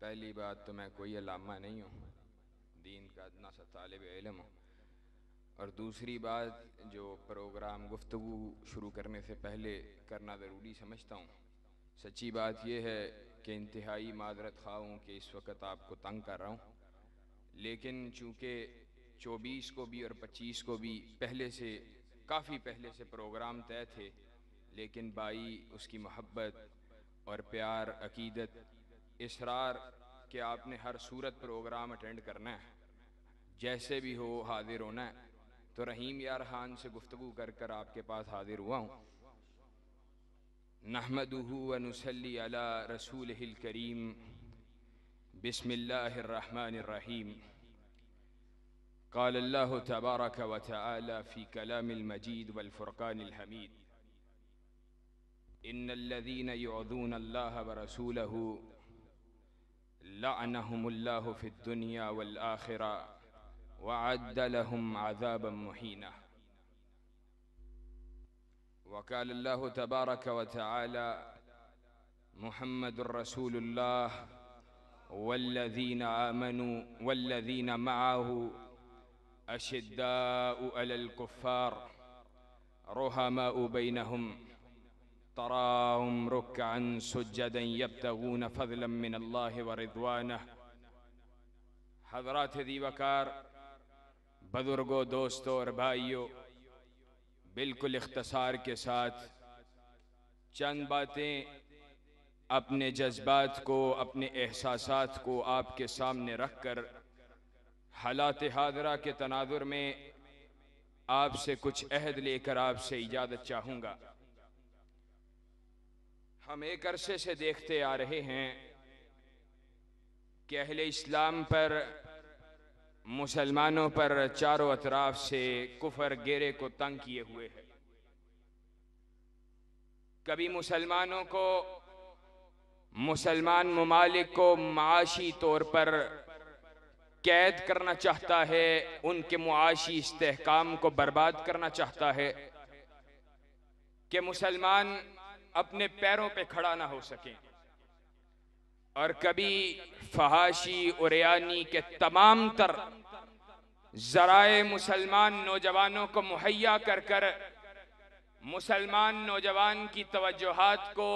पहली बात तो मैं कोई अलामा नहीं हूँ, दीन का अदना सा तालिब इल्म हूँ। और दूसरी बात, जो प्रोग्राम गुफ्तगू शुरू करने से पहले करना ज़रूरी समझता हूँ, सच्ची बात यह है कि इंतहाई मादरत ख़्वाह हूँ कि इस वक्त आपको तंग कर रहा हूँ, लेकिन चूँकि 24 को भी और 25 को भी काफ़ी पहले से प्रोग्राम तय थे, लेकिन बाई उसकी मोहब्बत और प्यार, अकीदत, इसरार कि आपने हर सूरत प्रोग्राम अटेंड करना है, जैसे भी हो हाजिर होना है, तो रहीम यार खान से गुफ्तगू कर कर आपके पास हाजिर हुआ हूँ। नहमदुहु व नुसल्ली अला रसूलिहिल करीम, बिस्मिल्लाहिर रहमानिर रहीम। क़ाल अल्लाहु तबारक व तआला फ़ी कलामिल मजीद वल फ़ुरक़ानिल हमीद, इन्नल्लज़ीना युअज़ूना अल्लाह व रसूलहु लअनहुमुल्लाहु फ़िद दुनिया वल आखिरा व अअद्द लहुम अज़ाबन मुहीना। वक़ाल अल्लाहु तबारक व तआला मुहम्मदुर रसूलुल्लाह वल्लज़ीना आमनू वल्लज़ीना मअहू अशिद्दाउ अलल कुफ़्फ़ार रुहमाउ बैनहुम तराहुम रुक्अन सुज्जदन यब्तगून फ़ज़लन मिनल्लाहि व रिज़वानह। हज़रात दीवकार, बुज़ुर्गों, दोस्तों और भाइयों, बिल्कुल इख्तिसार के साथ चंद बातें अपने जज्बात को, अपने एहसासात को आपके सामने रख कर हालात हाज़िरा के तनाज़ुर में आपसे कुछ अहद लेकर आपसे इजाज़त चाहूँगा। हम एक अरसे से देखते आ रहे हैं कि अहले इस्लाम पर, मुसलमानों पर चारों अतराफ से कुफर घेरे को तंग किए हुए है। कभी मुसलमानों को, मुसलमान ममालिक को माशी तौर पर कैद करना चाहता है, उनके मुआशी इस्तेहकाम को बर्बाद करना चाहता है कि मुसलमान अपने पैरों पे खड़ा ना हो सके। और कभी फहाशी और यानी के तमाम तर ज़राए मुसलमान नौजवानों को मुहैया कर कर मुसलमान नौजवान की तवज्जुहात को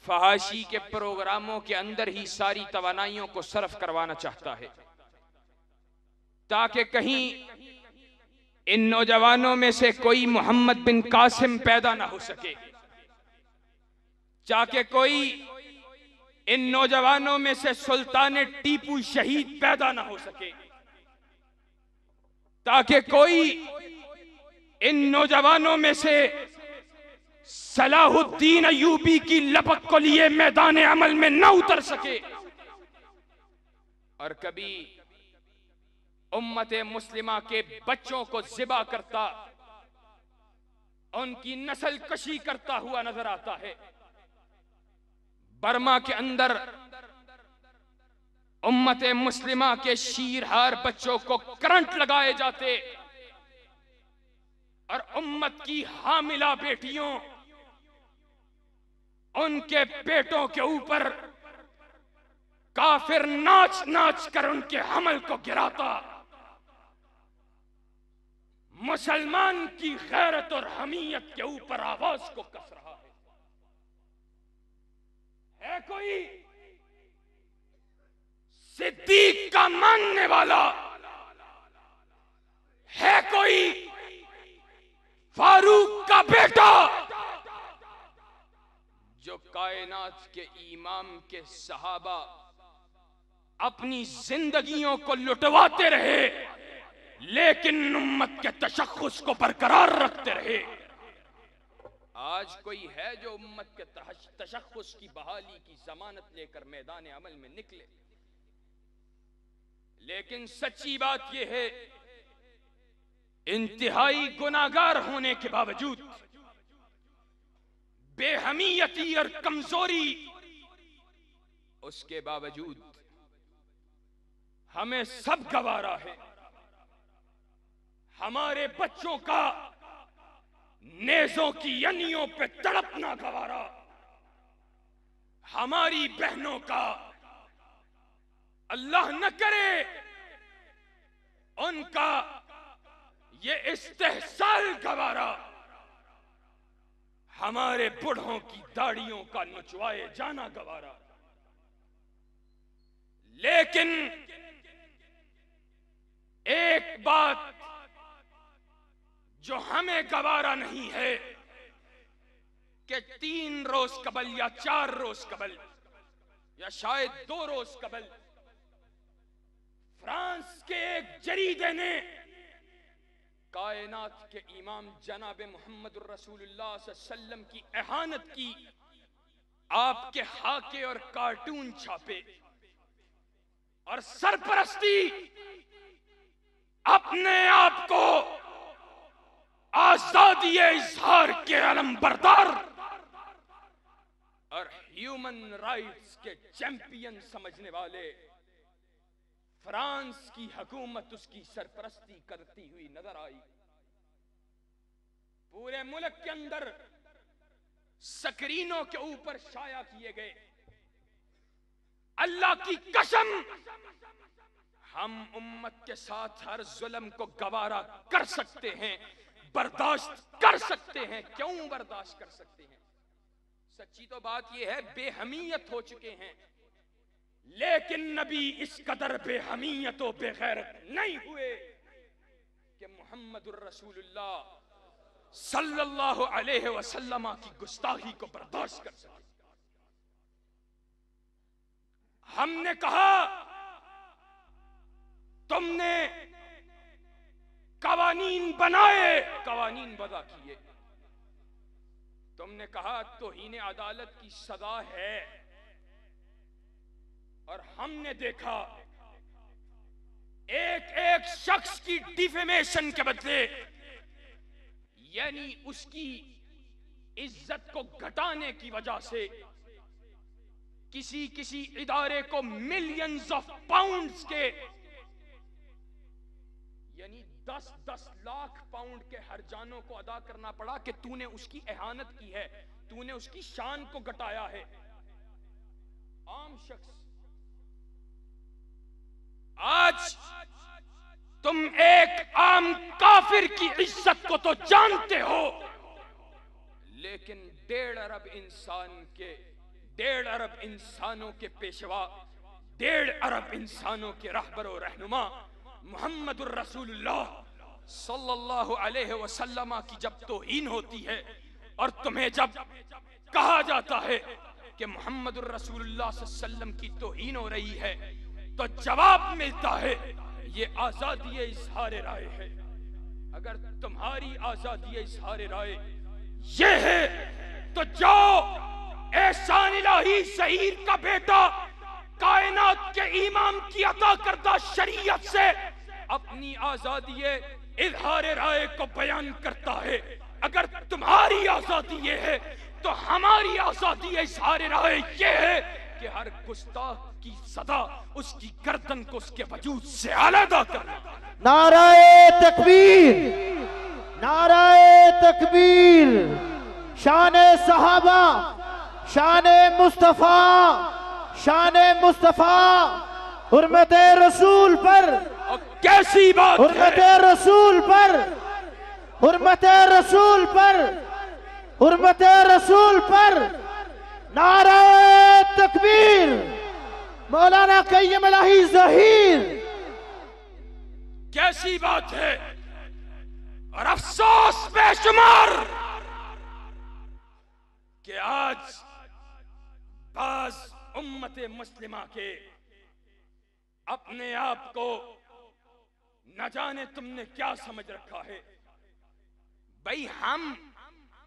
फहाशी के प्रोग्रामों के अंदर ही सारी तवानाइयों को सर्फ करवाना चाहता है, ताकि कहीं इन नौजवानों में से कोई मोहम्मद बिन कासिम पैदा ना हो सके, ताकि कोई इन नौजवानों में से सुल्तान टीपू शहीद पैदा ना हो सके, ताकि कोई इन नौजवानों में से सलाहुद्दीन अय्यूबी की लपक को लिए मैदान अमल में न उतर सके। और कभी उम्मत मुस्लिमा के बच्चों को ज़िबा करता, उनकी नस्ल कशी करता हुआ नजर आता है। बर्मा के अंदर उम्मत मुस्लिमा के शीरहार बच्चों को करंट लगाए जाते और उम्मत की हामिला बेटियों, उनके पेटों के ऊपर काफिर नाच नाच कर उनके हमल को गिराता। मुसलमान की गैरत और हमीयत के ऊपर आवाज को कस रहा है कोई सिद्दीक का मानने वाला, है कोई फारूक का बेटा, जो कायनात के इमाम के सहाबा अपनी जिंदगियों को लुटवाते रहे लेकिन उम्मत के तशख्खुस को बरकरार रखते रहे। आज कोई है जो उम्मत के तशख्खुस की बहाली की जमानत लेकर मैदान अमल में निकले? लेकिन सच्ची बात यह है, इंतहाई गुनाहगार होने के बावजूद, बेहमीयती और कमजोरी, उसके बावजूद हमें सब गवारा है हमारे बच्चों का नेज़ों की यनियों पे तड़पना गवारा, हमारी बहनों का अल्लाह न करे उनका ये इस्तेहसाल गवारा हमारे बूढ़ों की दाढ़ियों का नुचवाए जाना गवारा। लेकिन एक बात जो हमें गवारा नहीं है कि 3 रोज कबल या 4 रोज कबल या शायद 2 रोज कबल फ्रांस के एक जरीदे ने कायनात के इमाम जनाब मोहम्मद रसूलुल्लाह सल्लल्लाहु अलैहि वसल्लम की एहानत की, आपके हाके और कार्टून छापे और सरपरस्ती अपने आप को आजादी इजहार के अलमबरदार और ह्यूमन राइट्स के चैंपियन समझने वाले फ्रांस की हुकूमत उसकी सरपरस्ती करती हुई नजर आई। पूरे मुल्क के अंदर स्क्रीनों के ऊपर शाया किए गए। अल्लाह की कसम हम उम्मत के साथ हर जुल्म को गवारा कर सकते हैं, बर्दाश्त कर सकते हैं। क्यों बर्दाश्त कर सकते हैं? सच्ची तो बात यह है बेहमीयत हो चुके हैं, लेकिन नबी इस कदर बेहमीयत और बेगैरत नहीं हुए कि मुहम्मदुर रसूलुल्लाह सल्लल्लाहु अलैहि वसल्लम की गुस्ताखी को बर्दाश्त कर सके। हमने कहा तुमने कवानीन बनाए, कवानीन वज़ा किए। तुमने कहा तौहीन अदालत की सजा है, और हमने देखा एक एक शख्स की डिफेमेशन के बदले, यानी उसकी इज्जत को घटाने की वजह से किसी इदारे को मिलियंस ऑफ पाउंड्स के, यानी 10-10 लाख पाउंड के हर्जानों को अदा करना पड़ा कि तूने उसकी एहानत की है, तूने उसकी शान को घटाया है। आम शख्स, आज तुम एक आम काफिर की इज्जत को तो जानते हो, लेकिन 1.5 अरब इंसान के 1.5 अरब इंसानों के पेशवा, 1.5 अरब इंसानों के रहबर और रहनुमा मुहम्मदुर रसूलुल्लाह सल्लल्लाहु अलैहि वसल्लम की जब तौहीन होती है और तुम्हें जब कहा जाता है कि मुहम्मदुर रसूलुल्लाह सल्लल्लाहु अलैहि वसल्लम की तौहीन हो रही है, तो जवाब मिलता है ये आजादी इजहार राय है। अगर तुम्हारी आजादी इजहार राय ये है तो जाओ एहसान इलाही शहीद का बेटा कायनात के इमाम की अता करदा शरीयत से अपनी आजादी इजहार राय को बयान करता है। अगर तुम्हारी आजादी ये है तो हमारी आजादी इजहार राय ये है कि हर गुस्ताख की सदा उसकी गर्दन को उसके वजूद से अलग करना। नाराए तकबीर, नाराए तकबीर। शाने सहाबा, शाने मुस्तफा, शाने मुस्तफा, हुर्मते रसूल पर। और कैसी बात, हुर्मते रसूल पर, हुर्मते रसूल पर, हुर्मते रसूल पर। नाराए तकबीर। मौलाना कय्यम इलाही ज़हीर। कैसी बात है और अफसोस बेशुमार कि आज बाज उम्मत मुस्लिमा के अपने आप को न जाने तुमने क्या समझ रखा है। भाई हम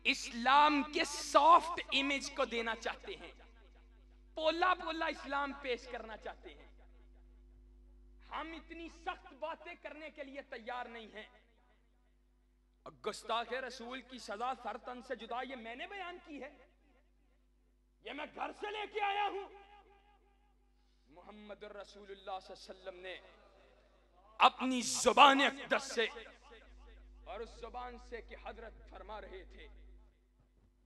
इस्लाम के सॉफ्ट इमेज को देना चाहते हैं, पोला पोला इस्लाम पेश करना चाहते हैं। हम इतनी सख्त बातें करने के लिए तैयार नहीं हैं। गुस्ताखे रसूल की सजा सरतन से जुदा ये मैंने बयान की है, ये मैं घर से लेके आया हूं। मुहम्मद रसूलुल्लाह सल्लल्लाहु अलैहि वसल्लम ने अपनी जुबान अक़दस से, और उस जुबान से कि हजरत फरमा रहे थे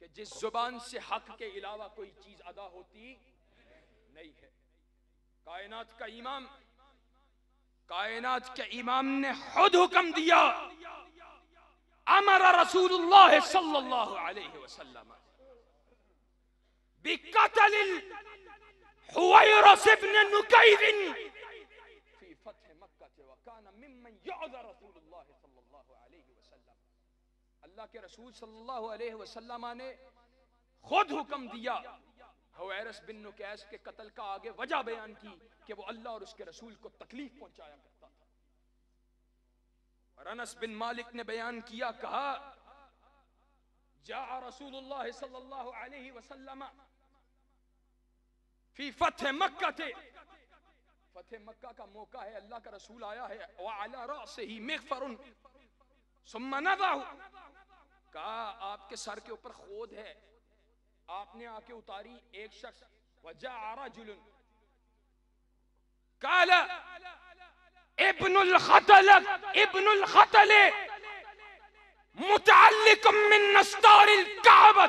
कि जिस जुबान से हक के अलावा कोई चीज अदा होती नहीं है, कायनात के इमाम ने खुद हुक्म दिया, अमरा रसूलुल्लाह सल्लल्लाहु अलैहि वसल्लम बिक़त्लिल हुवैरस इब्न नुकैर फी फत्ह मक्का व कान मिम्मन युअज़ रसूलुल्लाह सल्लल्लाहु अलैहि वसल्लम। अल्लाह के रसूल सल्लल्लाहु अलैहि वसल्लम ने खुद हुक्म दिया हुवैरस बिन नुकैस के कत्ल का, आगे वजह बयान की कि वो अल्लाह और उसके रसूल को तकलीफ पहुंचाया करता था। और अनस बिन मालिक ने बयान किया, कहा जा रसूलुल्लाह सल्लल्लाहु अलैहि वसल्लम फी फत्ह मक्का थे, फतेह मक्का का मौका है, अल्लाह का रसूल आया है, व अला रासिही मिग़फ़रुन सुम्मा नज़अहु, कहा आपके सर के ऊपर खोद है, आपने आके उतारी। एक शख्स वजाअ रजुलन काला इब्नुल खतल मुतअल्लिकुम मिन नस्तारिल काबा,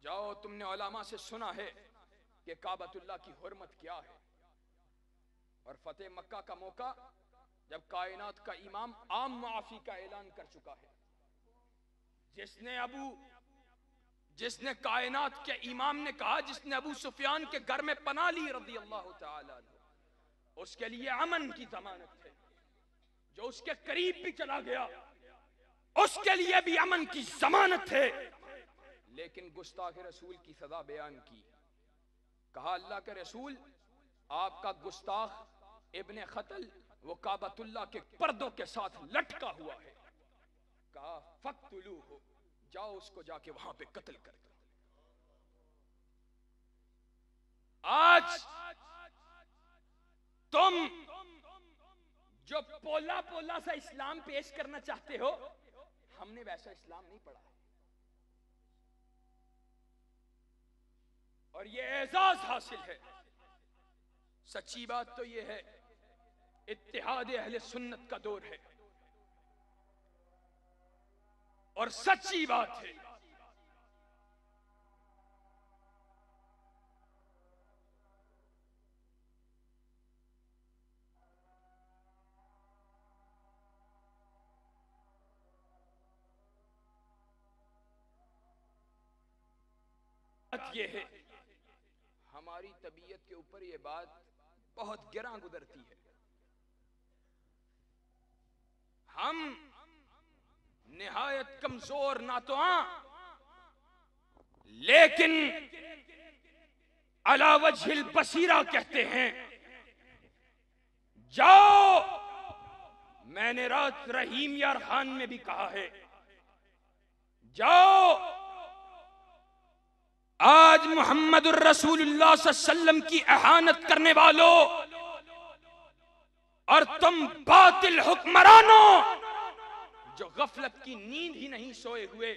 जाओ तुमने उलमा से सुना है कि काबतुल्लाह की हुर्मत क्या है। और फतेह मक्का का मौका जब कायनात का इमाम आम माफी का ऐलान कर चुका है, जिसने कायनात के इमाम ने कहा, जिसने अबू सुफियान के घर में पनाह ली रज़ी अल्लाह तआला अन्हु, उसके लिए अमन की जमानत है। जो उसके करीब भी चला गया उसके लिए भी अमन की जमानत है। लेकिन गुस्ताख रसूल की सजा बयान की, कहा अल्लाह के रसूल आपका गुस्ताख इब्ने खतल वो काबतुल्लाह के पर्दों के साथ लटका हुआ है। कहा फक्तुलूहु, जाओ उसको जाके वहां पे कत्ल कर दो। आज तुम जो पोला पोला सा इस्लाम पेश करना चाहते हो, हमने वैसा इस्लाम नहीं पढ़ा है। और ये एजाज हासिल है। सच्ची बात तो ये है, इत्तिहाद अहले सुन्नत का दौर है। और सच्ची बात है ये है, हमारी तबीयत के ऊपर ये बात बहुत गिरा गुजरती है। हम निहायत कमजोर नातोआ, लेकिन अला वजहिल बसीरा कहते हैं। जाओ, मैंने रात रहीम यार खान में भी कहा है, जाओ आज मुहम्मदुर रसूलुल्लाह सल्लल्लाहु अलैहि वसल्लम की एहानत करने वालों और तुम बातिल हुक्मरानों जो गफलत की नींद ही नहीं सोए हुए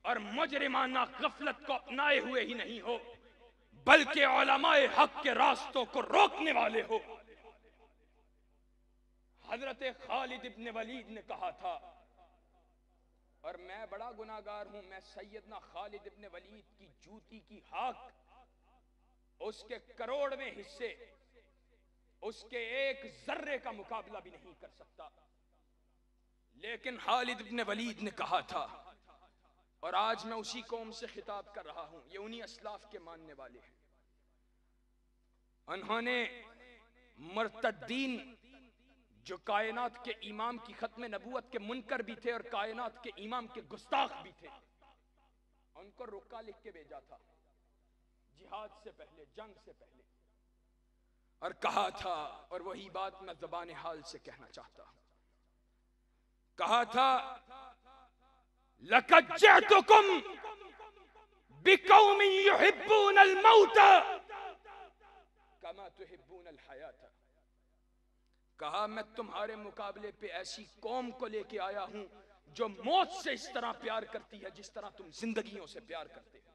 और मुजरिमाना गफलत को अपनाए हुए ही नहीं हो, बल्कि उलमाए हक के रास्तों को रोकने वाले हो। हजरत खालिद इब्न वलीद ने कहा था, और मैं बड़ा गुनाहगार हूं, मैं सैयदना खालिद इब्न वलीद की जूती की हाक, उसके करोड़वें हिस्से, उसके एक जर्रे का मुकाबला भी नहीं कर सकता। लेकिन खालिद इब्न वलीद ने कहा था, और आज मैं उसी कौम से खिताब कर रहा हूं, ये उन्हीं असलाफ के मानने वाले हैं। उन्होंने मुर्तद्दीन जो कायनात के इमाम की खत्म नबूवत के मुनकर भी थे और कायनात के इमाम के गुस्ताख भी थे, उनको रुक्का लिख के भेजा था जिहाद से पहले, जंग से पहले, और कहा था, और वही बात मैं ज़बान हाल से कहना चाहता हूं, कहा था लक़द जिअतुकुम बिक़ौमिन युहिब्बूनल मौत कमा तुहिब्बूनल हयात। कहा मैं तुम्हारे मुकाबले पे ऐसी कौम को लेके आया हूं जो मौत से इस तरह प्यार करती है जिस तरह तुम जिंदगियों से प्यार करते हो।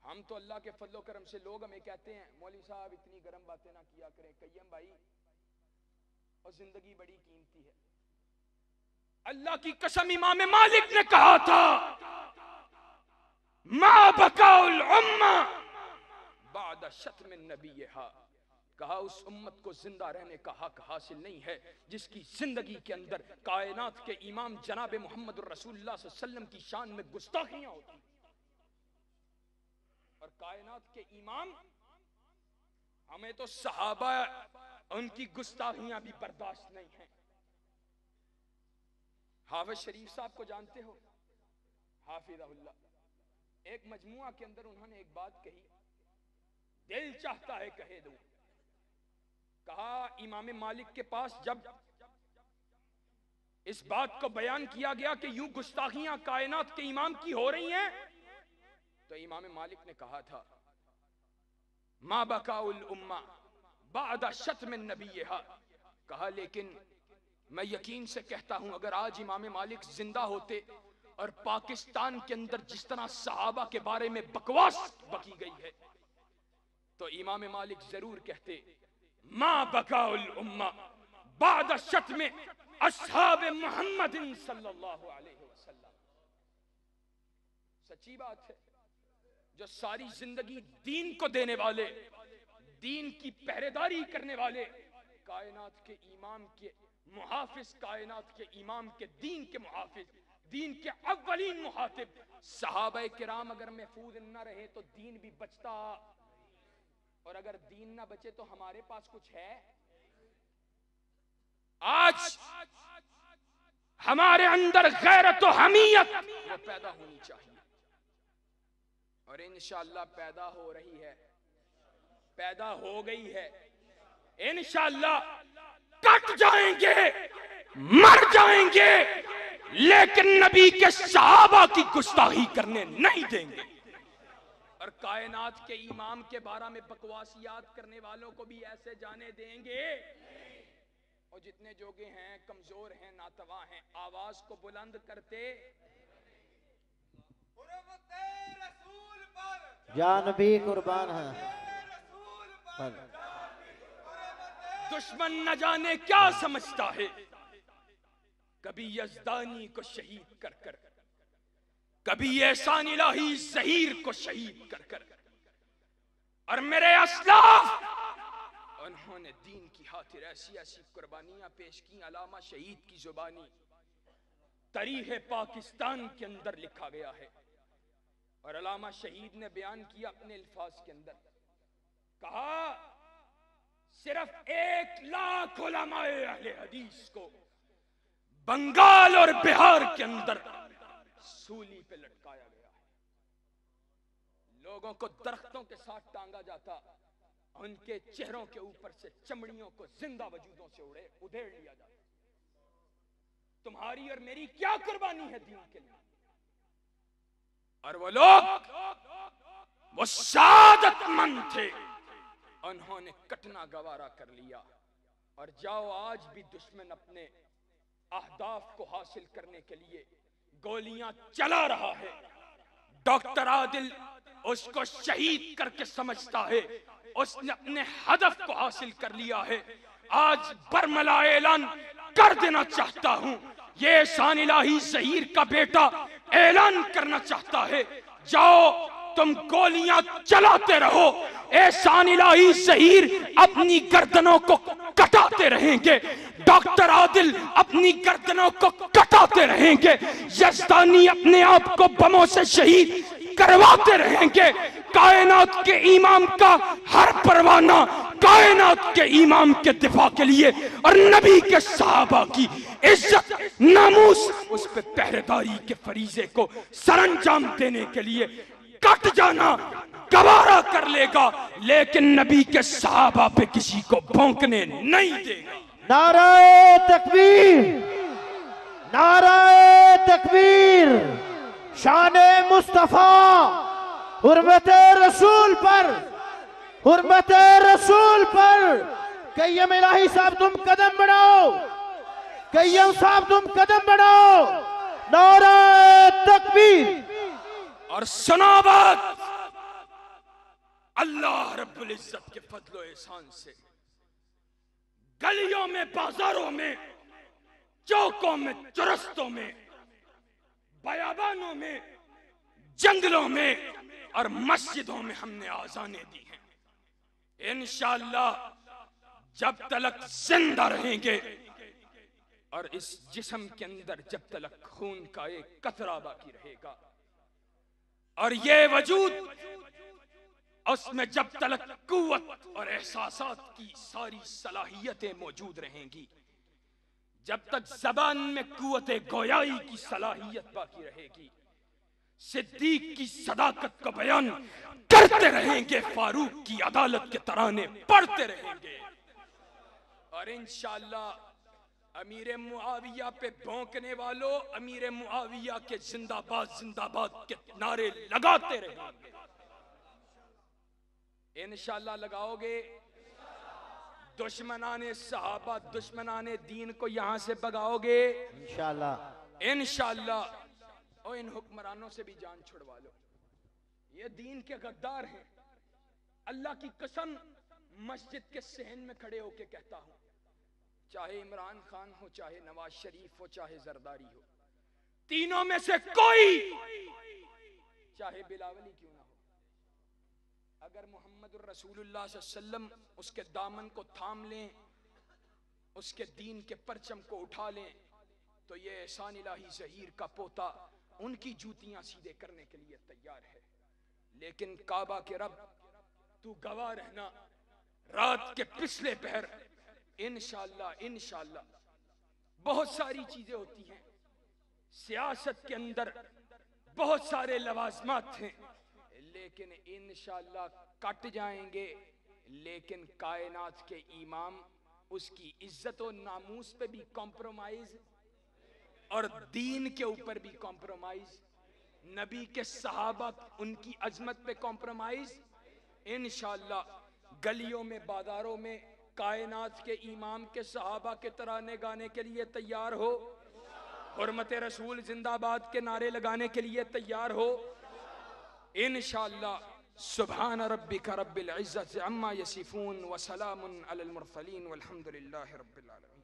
हम तो अल्लाह के फजलो करम से, लोग हमें कहते हैं मौलवी साहब इतनी गर्म बातें ना किया करें, कय्यम भाई, और जिंदगी बड़ी कीमती है। अल्लाह की कसम इमाम मालिक ने कहा था, मा बकाउल उम्मा बाद शत्म नबीहा, कहा उस उम्मत को जिंदा रहने का हक हासिल नहीं है जिसकी जिंदगी के अंदर कायनात के इमाम जनाब मोहम्मद रसूलुल्लाह सल्लल्लाहु अलैहि वसल्लम की शान में गुस्ताखियां होती। और कायनात के इमाम, हमें तो सहाबा उनकी गुस्ताखियां भी बर्दाश्त नहीं है। हाफिज शरीफ साहब को जानते हो, हाफिज़हुल्लाह, एक मजमुआ के अंदर उन्होंने एक बात कही, दिल चाहता है कहे दूं। कहा इमाम मालिक के पास जब इस बात को बयान किया गया कि यूं गुस्ताखियां कायनात के इमाम की हो रही हैं, तो इमाम मालिक ने कहा था मा बकाउल उम्मा बाद शत्म नबीहा, कहा लेकिन मैं यकीन से कहता हूं अगर आज इमाम मालिक जिंदा होते और पाकिस्तान के अंदर जिस तरह सहाबा के बारे में बकवास बकी गई है, तो इमाम मालिक जरूर कहते मा बकाउल उम्मा बाद शत्म अस्हाब मुहम्मदिन सल्लल्लाहु अलैहि वसल्लम। सच्ची बात है, जो सारी जिंदगी दीन को देने वाले, दीन की पहरेदारी करने वाले, कायनात के इमाम के मुहाफिज, कायनात के इमाम के दीन के मुहाफिज, दीन के अव्वलीन मुहातिब सहाबा किराम अगर महफूज न रहे तो दीन भी बचता, और अगर दीन ना बचे तो हमारे पास कुछ है। आज हमारे अंदर गैरत और हमीयत वो पैदा होनी चाहिए, और इंशाअल्लाह पैदा हो रही है, पैदा हो गई है। इंशाअल्लाह कट जाएंगे, मर जाएंगे, लेकिन नबी के सहाबा की गुस्ताखी करने नहीं देंगे। और कायनात के इमाम के बारे में बकवासियात करने वालों को भी ऐसे जाने देंगे। और जितने जोगे हैं, कमजोर हैं, नातवा हैं, आवाज को बुलंद करते जान भी कुर्बान है। दुश्मन न जाने क्या समझता है, कभी यज़दानी को शहीद कर कर, कभी एहसान इलाही ज़हीर को शहीद कर कर। और मेरे अस्लाफ उन्होंने दीन की खातिर ऐसी ऐसी कुर्बानियां पेश की, अलामा शहीद की जुबानी तारीख़ पाकिस्तान के अंदर लिखा गया है। और अलामा शहीद ने बयान किया अपने अल्फाज के अंदर, कहा सिर्फ 1 लाख उलमाए अहले हदीस को बंगाल और बिहार के अंदर सूली पे लटकाया गया है। लोगों को दरख्तों के साथ टांगा जाता, उनके चेहरों के ऊपर से चमड़ियों को जिंदा वजूदों से उधेड़ लिया जाता। तुम्हारी और मेरी क्या कुर्बानी है दीन के लिए? और वो लोग वो सादतमंद थे, उन्होंने कटना गवारा कर लिया। और जाओ आज भी दुश्मन अपने अहदाफ को हासिल करने के लिए गोलियां चला रहा है। डॉक्टर आदिल उसको शहीद करके समझता है, उसने अपने हदफ को हासिल कर लिया है। आज बरमला ऐलान कर देना चाहता हूं, ये एहसान इलाही ज़हीर का बेटा ऐलान करना चाहता है, जाओ तुम गोलियां चलाते रहो, एहसान इलाही ज़हीर अपनी गर्दनों को कटाते रहेंगे, डॉक्टर आदिल अपनी गर्दनों को कटाते रहेंगे, यज़दानी अपने आप को बमों से शहीद करवाते रहेंगे। कायनात के इमाम का हर परवाना कायनात के इमाम के दिफा के लिए और नबी के सहाबा की इज्जत नामूस उस पे पहरेदारी के फरीजे को सरंजाम देने के लिए कट जाना गवारा कर लेगा, लेकिन नबी के सहाबा पे किसी को भौंकने नहीं देगा। नाराए तकबीर, नाराए तकबीर, शाने मुस्तफा, हुर्मते रसूल पर, हुर्मते रसूल पर। कय्यम इलाही साहब तुम कदम बढ़ाओ, कय्यम साहब तुम कदम बढ़ाओ। नाराए तकबीर। और सुना बात, अल्लाह रब्बुल इज्जत के फजलो एहसान से गलियों में, बाजारों में, चौकों में, चौरस्तों में, बयाबानों में, जंगलों में और मस्जिदों में हमने आज़ानें दी हैं। इंशाअल्लाह जब तलक जिंदा रहेंगे और इस जिस्म के अंदर जब तलक खून का एक कतरा बाकी रहेगा और ये वजूद उसमें जब तलक कुव्वत और एहसासात की सारी सलाहियतें मौजूद रहेंगी, जब तक ज़बान में कुव्वत गोयाई की सलाहियत बाकी रहेगी, सिद्दीक की सदाकत को बयान करते रहेंगे, फारूक की अदालत के तराने पढ़ते रहेंगे और इंशाअल्लाह अमीर मुआविया पे भौंकने वालों अमीर मुआविया के जिंदाबाद जिंदाबाद के नारे लगाते रहेंगे। इंशाअल्लाह लगाओगे? दुश्मनाने सहाबा दुश्मनाने दीन को यहां से भगाओगे इंशाअल्लाह। इंशाअल्लाह और इन हुक्मरानों से भी जान छुड़वा लो, ये दीन के गद्दार हैं। अल्लाह की कसम मस्जिद के सहन में खड़े होके कहता हूं, चाहे इमरान खान हो, चाहे नवाज शरीफ हो, चाहे जरदारी हो, तीनों में से कोई, चाहे बिलावली क्यों ना हो, अगर मोहम्मद रसूलुल्लाह सल्लल्लाहु अलैहि वसल्लम उसके दामन को थाम लें, उसके दीन के परचम को उठा लें, तो ये एहसान इलाही ज़हीर का पोता उनकी जूतियां सीधे करने के लिए तैयार है। लेकिन काबा के रब तू गवाह रहना, रात के पिछले पहर इंशाअल्लाह इंशाअल्लाह बहुत सारी चीजें होती हैं, सियासत के अंदर बहुत सारे लवाजमात हैं, लेकिन इंशाअल्लाह कट जाएंगे। लेकिन कायनात के इमाम उसकी इज्जत और नामूस पे भी कॉम्प्रोमाइज और दीन के ऊपर भी कॉम्प्रोमाइज, नबी के सहाबा उनकी अजमत पे कॉम्प्रोमाइज। इंशाअल्लाह गलियों में बाजारों में कायनात के इमाम के सहाबा के तराने गाने के लिए तैयार हो, हुर्मत रसूल जिंदाबाद के नारे लगाने के लिए तैयार हो इंशाअल्लाह। सुभान रब्बिका रब्बिल इज्जति अम्मा यसिफून व सलामुन अलल मुरसलीन वल्हम्दुलिल्लाहि रब्बिल आलमीन।